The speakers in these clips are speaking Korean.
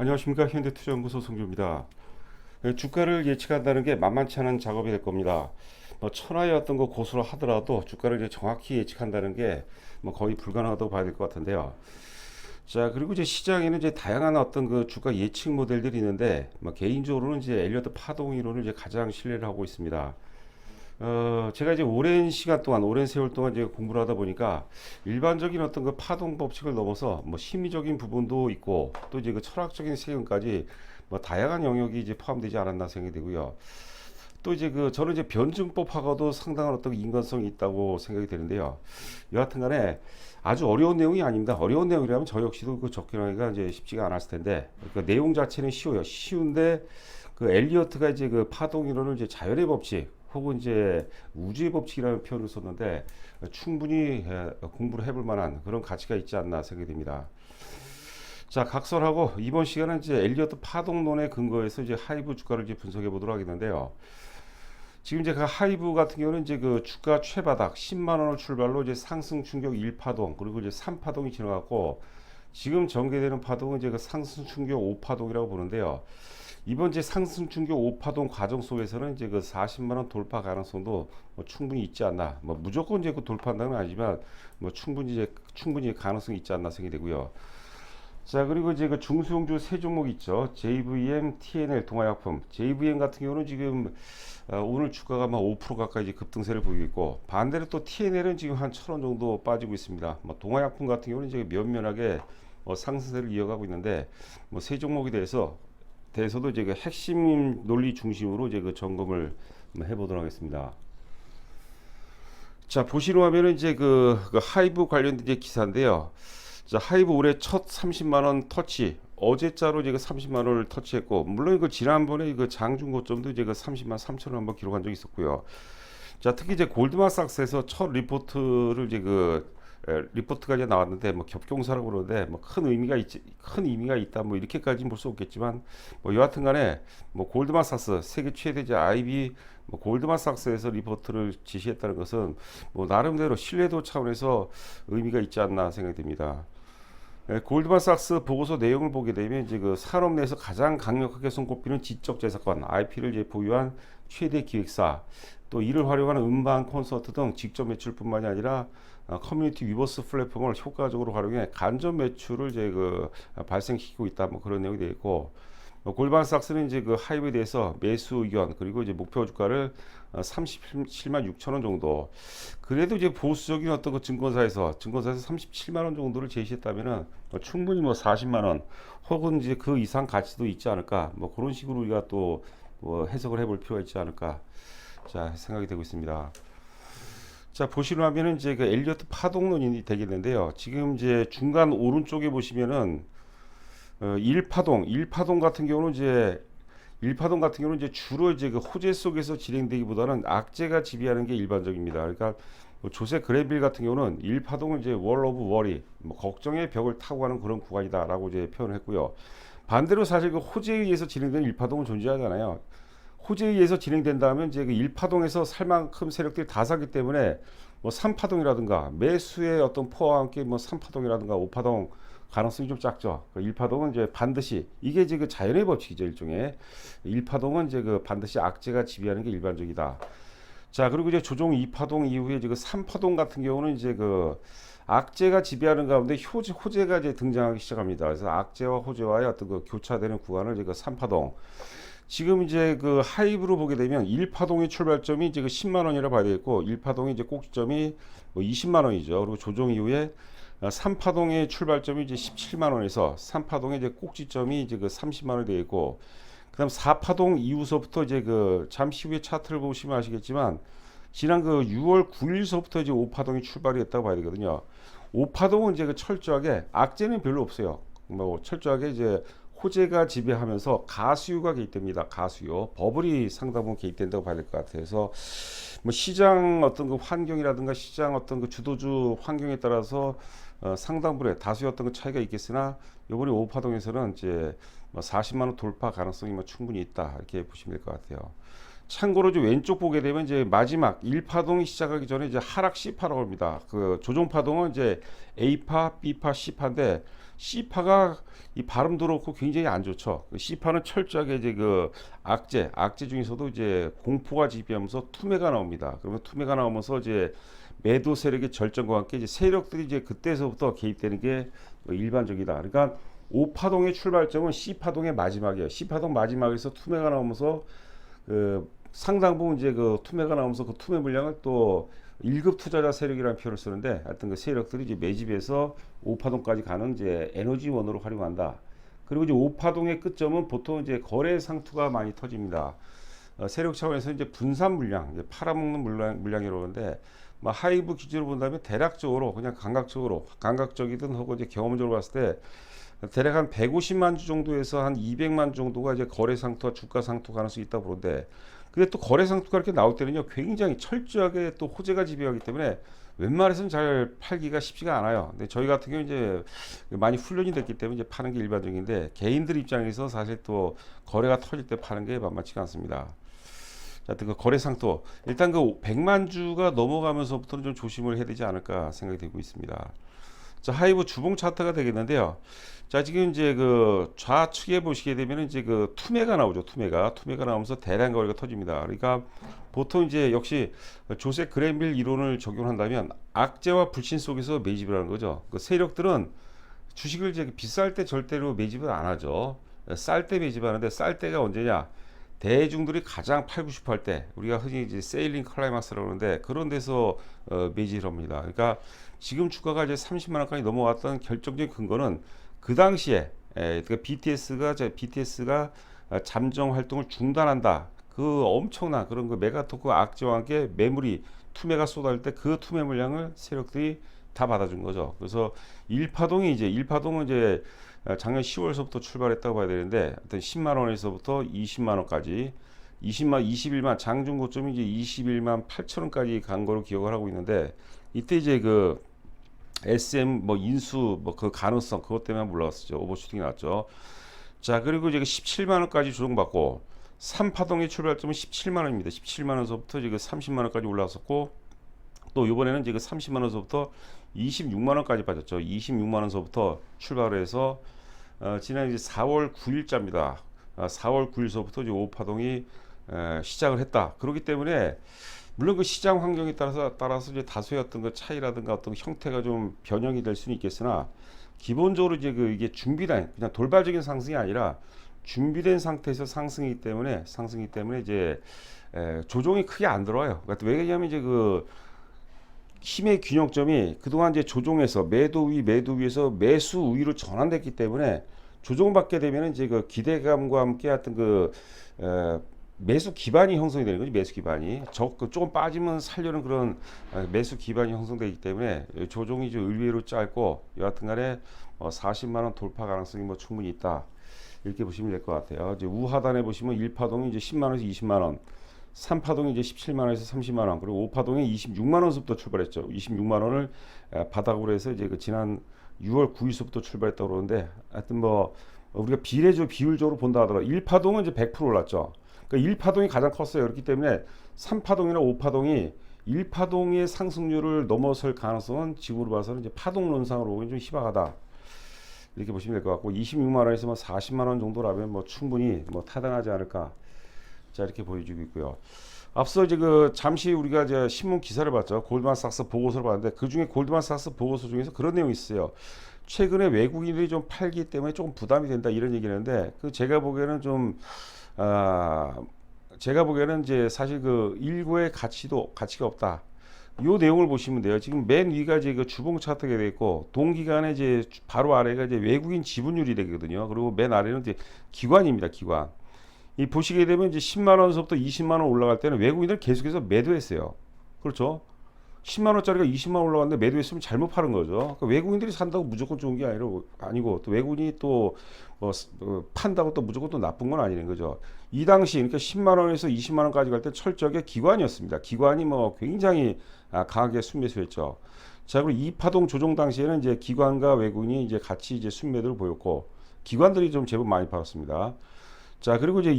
안녕하십니까. 현대투자연구소 송주입니다. 주가를 예측한다는 게 만만치 않은 작업이 될 겁니다. 천하의 어떤 거 고수를 하더라도 주가를 이제 정확히 예측한다는 게 거의 불가능하다고 봐야 될 것 같은데요. 자, 그리고 이제 시장에는 이제 다양한 어떤 그 주가 예측 모델들이 있는데, 개인적으로는 이제 엘리어트 파동 이론을 이제 가장 신뢰를 하고 있습니다. 제가 이제 오랜 시간 동안, 오랜 세월 동안 이제 공부를 하다 보니까 일반적인 어떤 그 파동 법칙을 넘어서 심리적인 부분도 있고 또 이제 그 철학적인 세계까지 다양한 영역이 이제 포함되지 않았나 생각이 되고요. 또 이제 그 저는 이제 변증법하고도 상당한 어떤 인간성이 있다고 생각이 되는데요. 여하튼 간에 아주 어려운 내용이 아닙니다. 어려운 내용이라면 저 역시도 그 접근하기가 이제 쉽지가 않았을 텐데 그 내용 자체는 쉬워요. 쉬운데 그 엘리어트가 이제 그 파동 이론을 이제 자연의 법칙 혹은 이제 우주의 법칙이라는 표현을 썼는데 충분히 공부를 해볼 만한 그런 가치가 있지 않나 생각이 됩니다. 자, 각설하고 이번 시간은 이제 엘리어트 파동론에 근거해서 이제 하이브 주가를 이제 분석해 보도록 하겠는데요. 지금 이제 그 하이브 같은 경우는 이제 그 주가 최바닥 10만 원을 출발로 이제 상승 충격 1파동 그리고 이제 3파동이 지나갔고 지금 전개되는 파동은 이제 그 상승 충격 5파동이라고 보는데요. 이번 이제 상승 충격 5파동 과정 속에서는 이제 그 40만 원 돌파 가능성도 충분히 있지 않나. 무조건 이제 그 돌파한다는 건 아니지만 충분히 가능성이 있지 않나 생각이 되고요. 자, 그리고 이제 그 중소형주 세 종목 있죠. JVM, TNL, 동아약품. JVM 같은 경우는 지금 오늘 주가가 5% 가까이 이제 급등세를 보이고 있고 반대로 또 TNL은 지금 한 1,000원 정도 빠지고 있습니다. 동아약품 같은 경우는 이제 면면하게 상승세를 이어가고 있는데 세 종목에 대해서도 이제 그 핵심 논리 중심으로 이제 그 점검을 해보도록 하겠습니다. 자, 보시는 화면은 이제 그 하이브 관련된 이제 기사인데요. 자, 하이브 올해 첫 30만 원 터치. 어제자로 이제 그 30만 원을 터치했고, 물론 그 지난번에 그 장중 고점도 이제 그 30만 3천 원 한번 기록한 적이 있었고요. 자, 특히 이제 골드만삭스에서 첫 리포트를 이제 리포트가 이제 나왔는데 겹경사라고 그러는데 큰 의미가 있다 이렇게까지는 볼 수 없겠지만 여하튼간에 골드만삭스 세계 최대 이제 IB 골드만삭스에서 리포트를 지시했다는 것은 나름대로 신뢰도 차원에서 의미가 있지 않나 생각이 듭니다. 골드만삭스 보고서 내용을 보게 되면 이제 그 산업 내에서 가장 강력하게 손꼽히는 지적 재산권 IP를 이제 보유한 최대 기획사, 또 이를 활용하는 음반 콘서트 등 직접 매출뿐만이 아니라 커뮤니티 위버스 플랫폼을 효과적으로 활용해 간접 매출을 이제 발생시키고 있다 그런 내용이 되어 있고, 골드만삭스는 이제 그 하이브에 대해서 매수 의견 그리고 이제 목표 주가를 37만 6천 원 정도, 그래도 이제 보수적인 어떤 그 증권사에서 37만 원 정도를 제시했다면은 충분히 40만 원 혹은 이제 그 이상 가치도 있지 않을까, 그런 식으로 우리가 또 해석을 해볼 필요가 있지 않을까, 자, 생각이 되고 있습니다. 자, 보시는 화면은 이제 그 엘리어트 파동론이 되겠는데요. 지금 이제 중간 오른쪽에 보시면은 1파동 같은 경우는 이제 주로 이제 그 호재 속에서 진행되기보다는 악재가 지배하는 게 일반적입니다. 그러니까 조세 그레빌 같은 경우는 1파동은 이제 월 오브 워리, 걱정의 벽을 타고 가는 그런 구간이다라고 이제 표현을 했고요. 반대로 사실 그 호재에 의해서 진행되는 1파동은 존재하잖아요. 호재에 의해서 진행된다면 이제 그 1파동에서 살 만큼 세력들이 다 사기 때문에 3파동이라든가 매수의 어떤 포와 함께 3파동이라든가 5파동 가능성이 좀 작죠. 1파동은 이제 반드시 이게 이제 그 자연의 법칙이죠, 일종의. 1파동은 이제 그 반드시 악재가 지배하는 게 일반적이다. 자, 그리고 이제 조종 2파동 이후에 이제 그 3파동 같은 경우는 이제 그 악재가 지배하는 가운데 호재가 이제 등장하기 시작합니다. 그래서 악재와 호재와의 어떤 그 교차되는 구간을 이제 그 3파동. 지금 이제 그 하이브로 보게 되면 1파동의 출발점이 이제 그 10만 원이라 봐야 되겠고 1파동의 이제 꼭지점이 20만 원이죠. 그리고 조정 이후에 3파동의 출발점이 이제 17만 원에서 3파동의 이제 꼭지점이 이제 그 30만 원이 되어 있고, 그다음 4파동 이후서부터 이제 그 잠시 후에 차트를 보시면 아시겠지만 지난 그 6월 9일서부터 이제 5파동이 출발이 했다고 봐야 되거든요. 5파동은 이제 그 철저하게 악재는 별로 없어요. 철저하게 이제 호재가 지배하면서 가수요가 개입됩니다. 가수요. 버블이 상당 부분 개입된다고 봐야 될 것 같아서 시장 어떤 그 환경이라든가 시장 어떤 그 주도주 환경에 따라서 상당 부분의 다수의 어떤 그 차이가 있겠으나 이번에 5파동에서는 이제 40만 원 돌파 가능성이 충분히 있다 이렇게 보시면 될 것 같아요. 참고로 이제 왼쪽 보게 되면 이제 마지막 1파동이 시작하기 전에 이제 하락 C파라고 합니다. 그 조종파동은 이제 A파, B파, C파인데 C파가 이 발음도 그렇고 굉장히 안 좋죠. C파는 철저하게 이제 그 악재 중에서도 이제 공포가 지배하면서 투매가 나옵니다. 그러면 투매가 나오면서 이제 매도 세력의 절정과 함께 이제 세력들이 이제 그때서부터 개입되는 게 일반적이다. 그러니까 5파동의 출발점은 C파동의 마지막이에요. C파동 마지막에서 투매가 나오면서 그 상당 부분 이제 그 투매가 나오면서 그 투매 물량을 또 1급 투자자 세력이라는 표현을 쓰는데 하여튼 그 세력들이 이제 매집해서 5파동까지 가는 이제 에너지원으로 활용한다. 그리고 이제 5파동의 끝점은 보통 이제 거래 상투가 많이 터집니다. 세력 차원에서 이제 분산 물량, 이제 팔아먹는 물량이라고 하는데 뭐 하이브 기준으로 본다면 대략적으로 그냥 감각적이든 하고 이제 경험적으로 봤을 때 대략 한 150만 주 정도에서 한 200만 주 정도가 이제 거래 상투와 주가 상투 가능성이 있다고 보는데 근데 또 거래 상투가 이렇게 나올 때는요 굉장히 철저하게 또 호재가 지배하기 때문에 웬만해서는 잘 팔기가 쉽지가 않아요. 근데 저희 같은 경우 이제 많이 훈련이 됐기 때문에 이제 파는 게 일반적인데 개인들 입장에서 사실 또 거래가 터질 때 파는 게 만만치가 않습니다. 자, 그 거래 상투 일단 그 100만 주가 넘어가면서부터는 좀 조심을 해야 되지 않을까 생각이 되고 있습니다. 자, 하이브 주봉 차트가 되겠는데요. 자, 지금 이제 그 좌측에 보시게 되면 이제 그 투매가 나오죠. 투매가 나오면서 대량 거래가 터집니다. 그러니까 보통 이제 역시 조셉 그랜빌 이론을 적용한다면 악재와 불신 속에서 매집을 하는 거죠. 그 세력들은 주식을 이제 비쌀 때 절대로 매집을 안 하죠. 쌀 때 매집하는데 쌀 때가 언제냐? 대중들이 가장 팔고 싶어 할 때 우리가 흔히 이제 세일링 클라이막스라고 하는데 그런 데서 매집을 합니다. 그러니까 지금 주가가 이제 30만 원까지 넘어갔던 결정적인 근거는 그 당시에 그러니까 BTS가 잠정 활동을 중단한다. 그 엄청난 그런 그 메가토크 악재와 함께 매물이 투매가 쏟아질 때 그 투매 물량을 세력들이 다 받아준 거죠. 그래서 1파동은 이제 작년 10월서부터 출발했다고 봐야 되는데 하여튼 10만 원에서부터 20만 원까지 21만 장중 고점이 이제 21만 8천 원까지 간 거로 기억을 하고 있는데 이때 이제 그 SM 뭐 인수 뭐 그 가능성 그것 때문에 올라왔었죠. 오버슈팅이 났죠. 자, 그리고 이제 17만 원까지 조정받고 3파동의 출발점은 17만 원입니다. 17만 원서부터 이제 30만 원까지 올라왔었고 또 이번에는 이제 30만 원서부터 26만 원까지 빠졌죠. 26만 원서부터 출발을 해서 지난 이제 4월 9일자입니다. 4월 9일서부터 이제 5파동이 시작을 했다. 그렇기 때문에 물론 그 시장 환경에 따라서 이제 다소의 어떤 그 차이라든가 어떤 형태가 좀 변형이 될 수는 있겠으나 기본적으로 이제 그 이게 준비된 그냥 돌발적인 상승이 아니라 준비된 상태에서 상승이기 때문에 이제 조정이 크게 안 들어와요. 그러니까 왜냐하면 이제 그 힘의 균형점이 그동안 이제 조정에서 매도 위에서 매수 우위로 전환됐기 때문에 조정받게 되면 이제 그 기대감과 함께 하여튼 그 매수 기반이 형성이 되는 거죠. 매수 기반이 조금 빠지면 살려는 그런 매수 기반이 형성되기 때문에 조정이 좀 의외로 짧고 여하튼간에 40만 원 돌파 가능성이 뭐 충분히 있다 이렇게 보시면 될 것 같아요. 이제 우하단에 보시면 1파동이 이제 10만 원에서 20만 원, 3파동이 이제 17만 원에서 30만 원, 그리고 5파동이 26만 원서부터 출발했죠. 26만 원을 바닥으로 해서 이제 그 지난 6월 9일서부터 출발했다고 그러는데 하여튼 뭐 우리가 비율적으로 본다 하더라도 1파동은 이제 100% 올랐죠. 그러니까 1파동이 가장 컸어요. 그렇기 때문에 3파동이나 5파동이 1파동의 상승률을 넘어설 가능성은 지금으로 봐서는 이제 파동론상으로 보기엔 좀 희박하다. 이렇게 보시면 될 것 같고 26만 원에서 뭐 40만 원 정도라면 뭐 충분히 뭐 타당하지 않을까. 자, 이렇게 보여주고 있고요. 앞서 이제 그 잠시 우리가 이제 신문 기사를 봤죠. 골드만삭스 보고서를 봤는데 그 중에 골드만삭스 보고서 중에서 그런 내용이 있어요. 최근에 외국인들이 좀 팔기 때문에 조금 부담이 된다 이런 얘기를 했는데 그 제가 보기에는 이제 사실 그 일고의 가치가 없다. 요 내용을 보시면 돼요. 지금 맨 위가 이제 그 주봉 차트가 되어 있고 동기간에 이제 바로 아래가 이제 외국인 지분율이 되거든요. 그리고 맨 아래는 이제 기관입니다. 기관. 이 보시게 되면 이제 10만 원서부터 20만 원 올라갈 때는 외국인들 계속해서 매도했어요. 그렇죠? 10만 원짜리가 20만 원 올라갔는데 매도했으면 잘못 파는 거죠. 그러니까 외국인들이 산다고 무조건 좋은 게 아니고 또 외국인이 또 판다고 또 무조건 또 나쁜 건 아니는 거죠. 이 당시 그러니까 10만 원에서 20만 원까지 갈 때 철저하게 기관이었습니다. 기관이 뭐 굉장히 강하게 순매수했죠. 자, 그리고 이 파동 조정 당시에는 이제 기관과 외국인이 이제 같이 이제 순매도를 보였고 기관들이 좀 제법 많이 팔았습니다. 자, 그리고 이제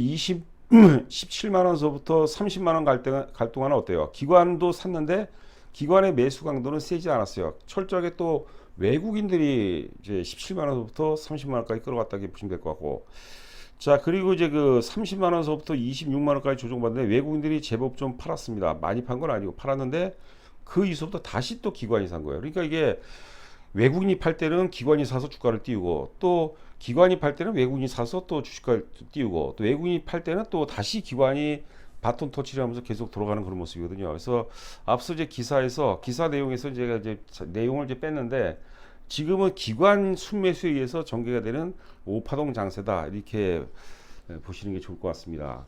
17만 원서부터 30만 원 갈 동안은 어때요? 기관도 샀는데 기관의 매수 강도는 세지 않았어요. 철저하게 또 외국인들이 이제 17만 원서부터 30만 원까지 끌어갔다고 보시면 될 것 같고. 자, 그리고 이제 그 30만 원서부터 26만 원까지 조정받는데 외국인들이 제법 좀 팔았습니다. 많이 판 건 아니고 팔았는데 그 이후부터 다시 또 기관이 산 거예요. 그러니까 이게 외국인이 팔 때는 기관이 사서 주가를 띄우고, 또 기관이 팔 때는 외국인이 사서 또 주가를 띄우고, 또 외국인이 팔 때는 또 다시 기관이 바톤 터치를 하면서 계속 돌아가는 그런 모습이거든요. 그래서 앞서 이제 기사 내용에서 제가 이제 내용을 이제 뺐는데, 지금은 기관 순매수에 의해서 전개가 되는 오파동 장세다, 이렇게 보시는 게 좋을 것 같습니다.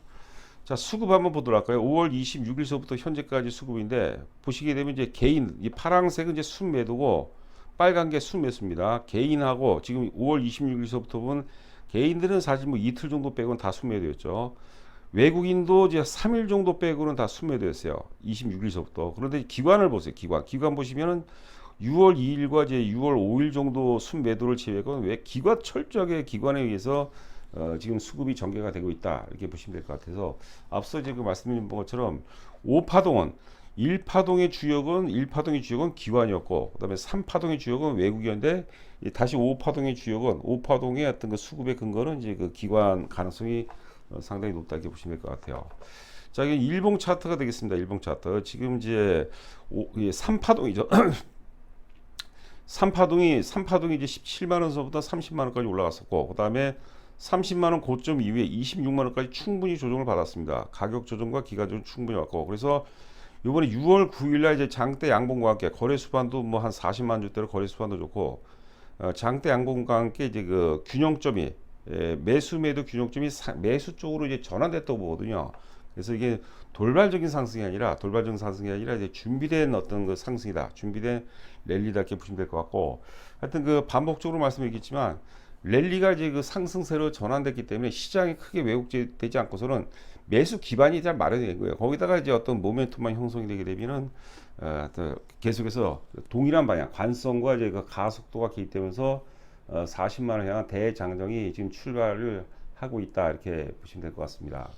자, 수급 한번 보도록 할까요? 5월 26일서부터 현재까지 수급인데, 보시게 되면 이제 개인, 이 파란색은 이제 순매도고 빨간 게 순매수입니다. 개인하고 지금 5월 26일서부터 본 개인들은 사실 뭐 이틀 정도 빼고는 다 순매도였죠. 외국인도 이제 3일 정도 빼고는 다 순매도였어요. 26일서부터. 그런데 기관을 보세요. 기관 보시면은 6월 2일과 이제 6월 5일 정도 순매도를 제외하고는 왜 철저하게 기관에 의해서 지금 수급이 전개가 되고 있다, 이렇게 보시면 될 것 같아서, 앞서 이제 그 말씀드린 것처럼 5파동은 1파동의 주역은 기관이었고, 그다음에 3파동의 주역은 외국이었는데, 다시 5파동의 주역은 5파동의 어떤 그 수급의 근거는 이제 그 기관 가능성이 상당히 높다, 이렇게 보시면 될 것 같아요. 자, 이게 일봉 차트가 되겠습니다. 일봉 차트. 지금 이제 3파동이죠. 3파동이 이제 17만 원서부터 30만 원까지 올라갔었고, 그다음에 30만 원 고점 이후에 26만 원까지 충분히 조정을 받았습니다. 가격 조정과 기간 조정 충분히 왔고, 그래서 이번에 6월 9일날 이제 장대 양봉과 함께 거래 수반도 뭐 한 40만 주대로 거래 수반도 좋고, 장대 양봉과 함께 이제 그 균형점이, 매수 매도 균형점이 매수 쪽으로 이제 전환됐다고 보거든요. 그래서 이게 돌발적인 상승이 아니라 이제 준비된 어떤 그 상승이다, 준비된 랠리다, 이렇게 보시면 될 것 같고, 하여튼 그 반복적으로 말씀드리겠지만 랠리가 이제 그 상승세로 전환됐기 때문에 시장이 크게 왜곡되지 않고서는 매수 기반이 잘 마련이 된 거예요. 거기다가 이제 어떤 모멘텀만 형성이 되게 되면은 계속해서 동일한 방향, 관성과 이제 그 가속도가 기입되면서 40만 원 향한 대장정이 지금 출발을 하고 있다, 이렇게 보시면 될 것 같습니다.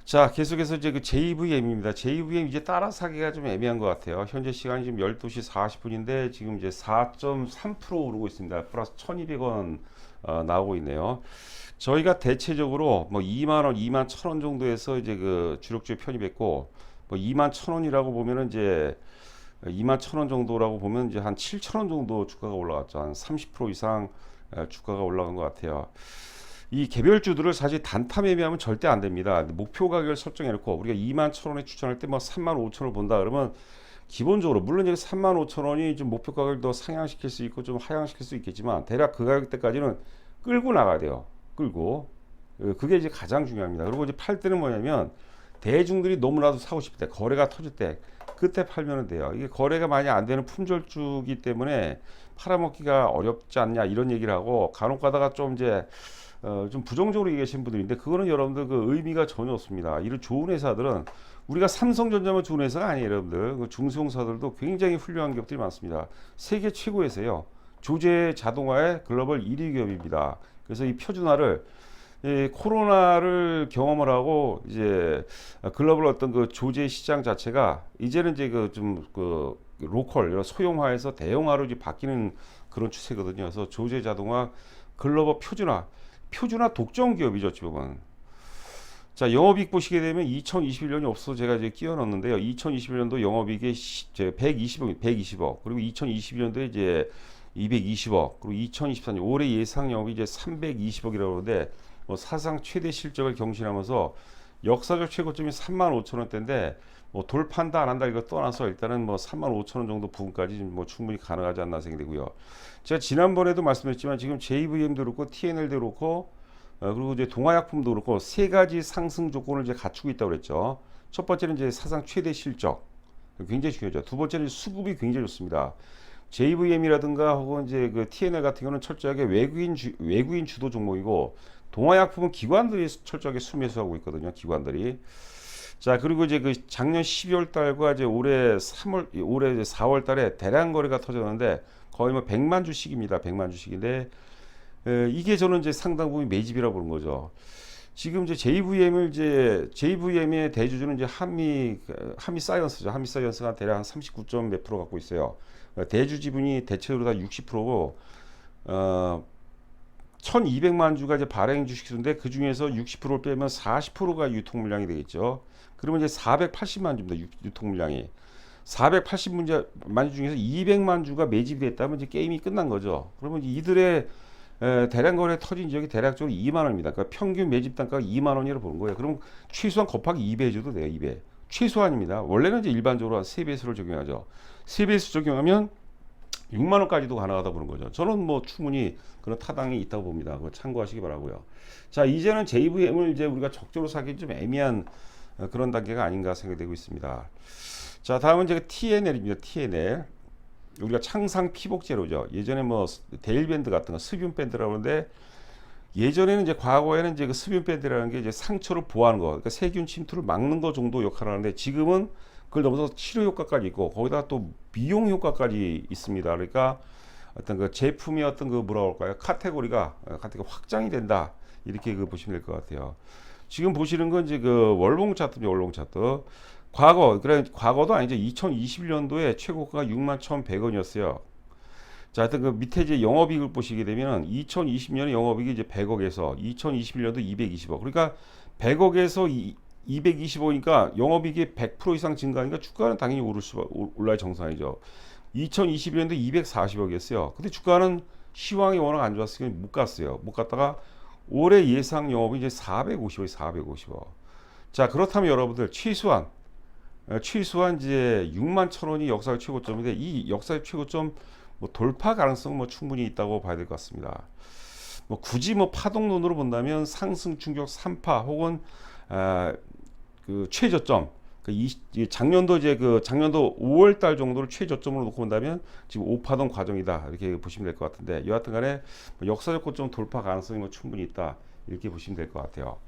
자, 계속해서 이제 그 JVM입니다. JVM 이제 따라서 하기가 좀 애매한 것 같아요. 현재 시간이 지금 12시 40분인데 지금 이제 4.3% 오르고 있습니다. 플러스 1,200원 나오고 있네요. 저희가 대체적으로 뭐 2만 원, 2만 1,000원 정도에서 이제 그 주력주에 편입했고, 뭐 2만 1,000원이라고 보면은 이제 2만 1,000원 정도라고 보면 이제 한 7,000원 정도 주가가 올라갔죠. 한 30% 이상 주가가 올라간 것 같아요. 이 개별주들을 사실 단타 매매하면 절대 안 됩니다. 목표 가격을 설정해 놓고 우리가 2만 1,000원에 추천할 때 뭐 3만 5천원을 본다 그러면, 기본적으로 물론 이제 3만 5천원이 좀 목표 가격을 더 상향시킬 수 있고 좀 하향시킬 수 있겠지만, 대략 그 가격대까지는 끌고 나가야 돼요. 끌고. 그게 이제 가장 중요합니다. 그리고 이제 팔 때는 뭐냐면, 대중들이 너무나도 사고 싶을 때, 거래가 터질 때 그때 팔면 돼요. 이게 거래가 많이 안 되는 품절주기 때문에 팔아먹기가 어렵지 않냐, 이런 얘기를 하고, 간혹 가다가 좀 이제 좀 부정적으로 얘기하시는 분들인데, 그거는 여러분들 그 의미가 전혀 없습니다. 이런 좋은 회사들은, 우리가 삼성전자만 좋은 회사가 아니에요. 여러분들 그 중소형사들도 굉장히 훌륭한 기업들이 많습니다. 세계 최고 회사예요. 조제 자동화의 글로벌 1위 기업입니다. 그래서 이 표준화를, 코로나를 경험을 하고 이제 글로벌 어떤 그 조제 시장 자체가 이제는 이제 그 좀 그 로컬 이런 소형화에서 대형화로 이제 바뀌는 그런 추세거든요. 그래서 조제 자동화 글로벌 표준화 독점 기업이죠, 지금은. 자, 영업이익 보시게 되면 2021년이 없어서 제가 이제 끼워 넣었는데요. 2021년도 영업이익이 120억, 그리고 2022년도에 이제 220억, 그리고 2024년 올해 예상 영업이 이제 320억이라고 하는데, 뭐 사상 최대 실적을 경신하면서 역사적 최고점이 35,000원대인데, 뭐 돌파한다 안 한다 이거 떠나서 일단은 뭐 35,000원 정도 부분까지 뭐 충분히 가능하지 않나 생각되고요. 제가 지난번에도 말씀했지만 지금 JVM도 그렇고 TNL도 그렇고 그리고 이제 동아약품도 그렇고 세 가지 상승 조건을 이제 갖추고 있다고 그랬죠. 첫 번째는 이제 사상 최대 실적, 굉장히 중요하죠. 두 번째는 수급이 굉장히 좋습니다. JVM이라든가 혹은 이제 그 TNL 같은 경우는 철저하게 외국인 주도 종목이고, 동아약품은 기관들이 철저하게 순매수하고 있거든요. 기관들이. 자, 그리고 이제 그 작년 12월 달과 이제 올해 4월 달에 대량 거래가 터졌는데 거의 뭐 100만 주씩입니다. 100만 주씩인데, 이게 저는 이제 상당 부분 매집이라고 보는 거죠. 지금 이제 JVM의 대주주는 이제 한미 사이언스죠. 한미 사이언스가 대략 한 39점 몇 프로 갖고 있어요. 대주 지분이 대체로 다 60%고 1,200만 주가 이제 발행 주식수인데 그 중에서 60%를 빼면 40%가 유통 물량이 되겠죠. 그러면 이제 480만 주입니다. 유통 물량이. 480만 주 중에서 200만 주가 매집이 됐다면 이제 게임이 끝난 거죠. 그러면 이들의 대량 거래 터진 지역이 대략적으로 2만 원입니다. 그러니까 평균 매집 단가가 2만 원이라고 보는 거예요. 그럼 최소한 곱하기 2배 해줘도 돼요. 2배. 최소한입니다. 원래는 이제 일반적으로 한 3배수를 적용하죠. 3배수 적용하면 6만 원까지도 가능하다 보는 거죠. 저는 뭐 충분히 그런 타당이 있다고 봅니다. 그거 참고하시기 바라고요. 자, 이제는 JVM을 이제 우리가 적절히 사기 좀 애매한 그런 단계가 아닌가 생각되고 있습니다. 자, 다음은 이제 TNL입니다. TNL. 우리가 창상 피복제로죠. 예전에 뭐 데일밴드 같은 거 스뷴 밴드라고 하는데 예전에는 이제 과거에는 이제 그 스뷴 밴드라는 게 이제 상처를 보호하는 거, 그러니까 세균 침투를 막는 거 정도 역할을 하는데 지금은 그걸 넘어서 치료 효과까지 있고 거기다 또 미용 효과까지 있습니다. 그러니까 어떤 그 제품의 어떤 그 뭐라 할까요? 카테고리가 확장이 된다. 이렇게 그 보시면 될 것 같아요. 지금 보시는 건 이제 그 월봉 차트입니다. 월봉 차트. 과거도 아니죠. 2021년도에 최고가가 61,100원이었어요. 자, 하여튼 그 밑에 이제 영업이익을 보시게 되면은 2020년에 영업이익이 이제 100억에서 2021년도 220억. 그러니까 100억에서 225니까 영업이익이 100% 이상 증가하니까 주가는 당연히 올라야 정상이죠. 2021년도 240억이었어요. 근데 주가는 시황이 워낙 안 좋았으니까 못 갔어요. 못 갔다가 올해 예상 영업이 이제 450억, 450억. 자, 그렇다면 여러분들 최소한 이제 6만 천 원이 역사의 최고점인데 이 역사의 최고점 뭐 돌파 가능성 뭐 충분히 있다고 봐야 될 것 같습니다. 뭐 굳이 뭐 파동론으로 본다면 상승 충격 3파 혹은 그 최저점 작년도 작년도 5월 달 정도를 최저점으로 놓고 본다면 지금 5파동 과정이다 이렇게 보시면 될 것 같은데 여하튼간에 뭐 역사적 고점 돌파 가능성이 뭐 충분히 있다 이렇게 보시면 될 것 같아요.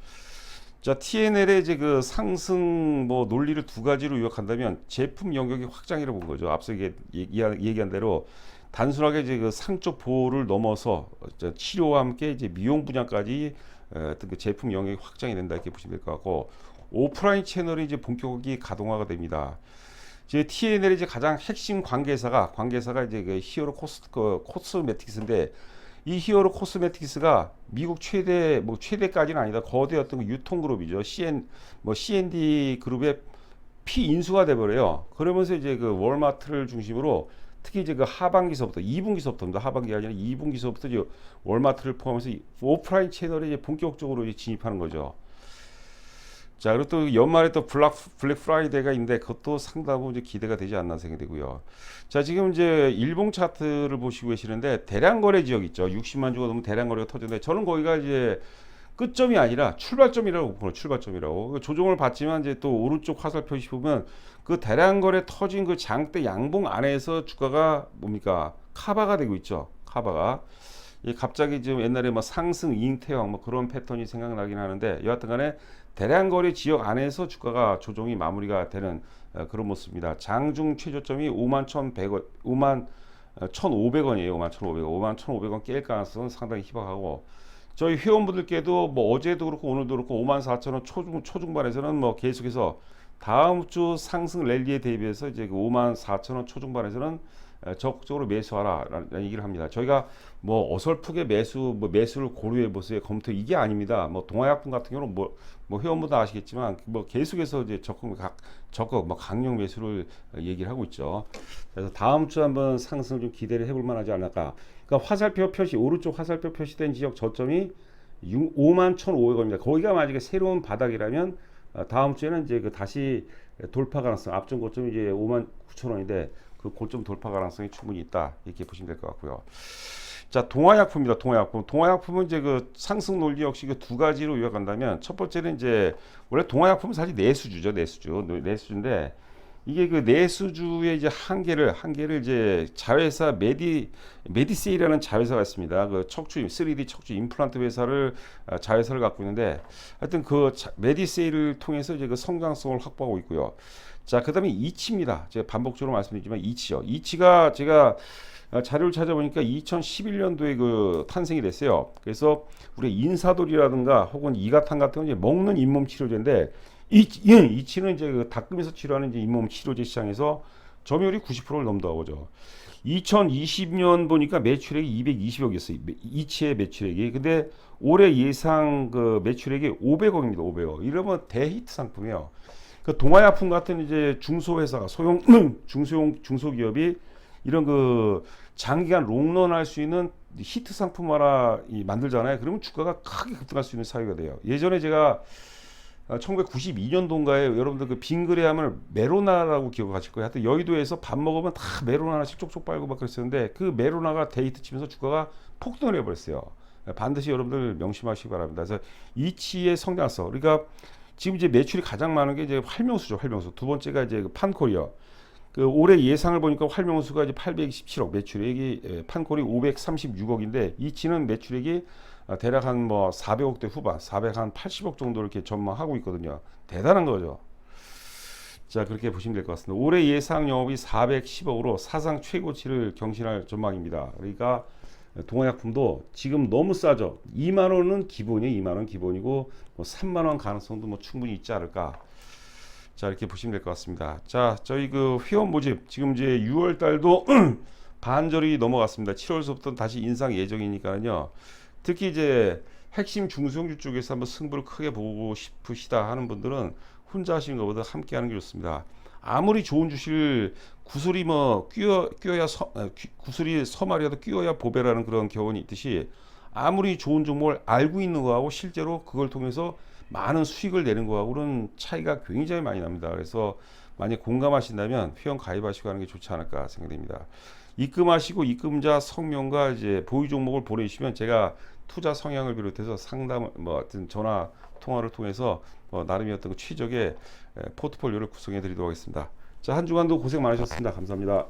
자, TNL의 이제 그 상승 뭐 논리를 두 가지로 요약한다면 제품 영역의 확장이라고 본 거죠. 앞서 얘기한 대로 단순하게 이제 그 상적 보호를 넘어서 치료와 함께 이제 미용 분야까지 어떤 그 제품 영역이 확장이 된다 이렇게 보시면 될 것 같고 오프라인 채널이 이제 본격적이 가동화가 됩니다. 이제 TNL의 이제 가장 핵심 관계사가 이제 그 히어로 코스메틱스인데 이 히어로 코스메틱스가 미국 최대까지는 아니다. 거대 어떤 그 유통그룹이죠. CND 그룹의 피인수가 돼버려요. 그러면서 이제 그 월마트를 중심으로 특히 이제 그 하반기서부터 2분기서부터입니다. 하반기가 아니라 2분기서부터 이제 월마트를 포함해서 오프라인 채널에 이제 본격적으로 이제 진입하는 거죠. 자, 그리고 또 연말에 또 블랙 프라이데이가 있는데 그것도 상당히 이제 기대가 되지 않나 생각되고요. 자, 지금 이제 일봉 차트를 보시고 계시는데 대량 거래 지역 있죠. 60만 주가 넘으면 대량 거래가 터지는데 저는 거기가 이제 끝점이 아니라 출발점이라고 보는 출발점이라고 조정을 받지만 이제 또 오른쪽 화살 표시 보면 그 대량 거래 터진 그 장대 양봉 안에서 주가가 뭡니까 카바가 되고 있죠. 카바가 갑자기 지금 옛날에 뭐 상승 잉태형 뭐 그런 패턴이 생각나긴 하는데 여하튼간에 대량 거래 지역 안에서 주가가 조정이 마무리가 되는 그런 모습입니다. 장중 최저점이 51,100원, 51,500원이에요. 51,500원, 51,500원 깰 가능성은 상당히 희박하고 저희 회원분들께도 뭐 어제도 그렇고 오늘도 그렇고 54,000원 초중반에서는 뭐 계속해서 다음 주 상승 랠리에 대비해서 이제 그 54,000원 초중반에서는 적극적으로 매수하라라는 얘기를 합니다. 저희가 뭐 어설프게 매수를 고려해 보세요. 검토 이게 아닙니다. 뭐 동아약품 같은 경우는 뭐 회원분도 아시겠지만 뭐 계속해서 이제 적극 강력 매수를 얘기를 하고 있죠. 그래서 다음 주 한번 상승을 좀 기대를 해볼 만하지 않을까. 그러니까 화살표 표시 오른쪽 화살표 표시된 지역 저점이 51,500원입니다. 거기가 만약에 새로운 바닥이라면 다음 주에는 이제 그 다시 돌파 가능성 앞전 고점이 이제 59,000원인데 그 고점 돌파 가능성이 충분히 있다 이렇게 보시면 될 것 같고요. 자, 동아약품입니다. 동아약품은 이제 그 상승 논리 역시 그 두 가지로 요약한다면 첫 번째는 이제 원래 동아약품은 사실 내수주죠. 내수주인데 이게 그 내수주의 이제 한계를 이제 자회사 메디세이라는 자회사가 있습니다. 그 척추 3D 척추 임플란트 회사를 자회사를 갖고 있는데 하여튼 그 메디세이를 통해서 이제 그 성장성을 확보하고 있고요. 자, 그다음에 이치입니다. 제가 반복적으로 말씀드리지만 이치요. 이치가 제가 자료를 찾아보니까 2011년도에 그 탄생이 됐어요. 그래서 우리 인사돌이라든가 혹은 이가탄 같은 건 이제 먹는 잇몸 치료제인데 이치는 이제 그 닦으면서 치료하는 이제 잇몸 치료제 시장에서 점유율이 90%를 넘어가죠. 2020년 보니까 매출액이 220억이었어요. 이치의 매출액이. 근데 올해 예상 그 매출액이 500억입니다. 500억. 이러면 대히트 상품이에요. 그 동아약품 같은 이제 중소회사가 중소기업이 이런 그 장기간 롱런 할 수 있는 히트 상품 하나 만들잖아요. 그러면 주가가 크게 급등할 수 있는 사유가 돼요. 예전에 제가 1992년도인가에 여러분들 그 빙그레하면 메로나라고 기억하실 거예요. 하여튼 여의도에서 밥 먹으면 다 메로나 하나씩 쪽쪽 빨고 막 그랬었는데 그 메로나가 데이트 치면서 주가가 폭등을 해버렸어요. 반드시 여러분들 명심하시기 바랍니다. 그래서 이치의 성장성. 그러니까 지금 이제 매출이 가장 많은 게 이제 활명수죠. 활명수. 두 번째가 이제 그 판코리아. 그 올해 예상을 보니까 활명수가 이제 827억 매출액이 판콜이 536억인데 이치는 매출액이 대략 한 뭐 400억대 후반, 480억 정도 이렇게 전망하고 있거든요. 대단한 거죠. 자, 그렇게 보시면 될 것 같습니다. 올해 예상 영업이 410억으로 사상 최고치를 경신할 전망입니다. 그러니까 동화약품도 지금 너무 싸죠. 2만 원은 기본이에요. 2만 원 기본이고 뭐 3만 원 가능성도 뭐 충분히 있지 않을까. 자, 이렇게 보시면 될 것 같습니다. 자, 저희 그 회원 모집 지금 이제 6월 달도 반절이 넘어갔습니다. 7월서부터 다시 인상 예정이니까요. 특히 이제 핵심 중소형주 쪽에서 한번 승부를 크게 보고 싶으시다 하는 분들은 혼자 하시는 것보다 함께 하는 게 좋습니다. 아무리 좋은 주식을 구슬이 뭐 구슬이 서말이라도 끼어야 보배라는 그런 교훈이 있듯이 아무리 좋은 종목을 알고 있는 거하고 실제로 그걸 통해서 많은 수익을 내는 거하고는 차이가 굉장히 많이 납니다. 그래서 만약 공감하신다면 회원 가입하시고 하는 게 좋지 않을까 생각됩니다. 입금하시고 입금자 성명과 이제 보유 종목을 보내주시면 제가 투자 성향을 비롯해서 상담 뭐 하여튼 전화 통화를 통해서 나름의 어떤 그 최적의 포트폴리오를 구성해 드리도록 하겠습니다. 자, 한 주간도 고생 많으셨습니다. 감사합니다.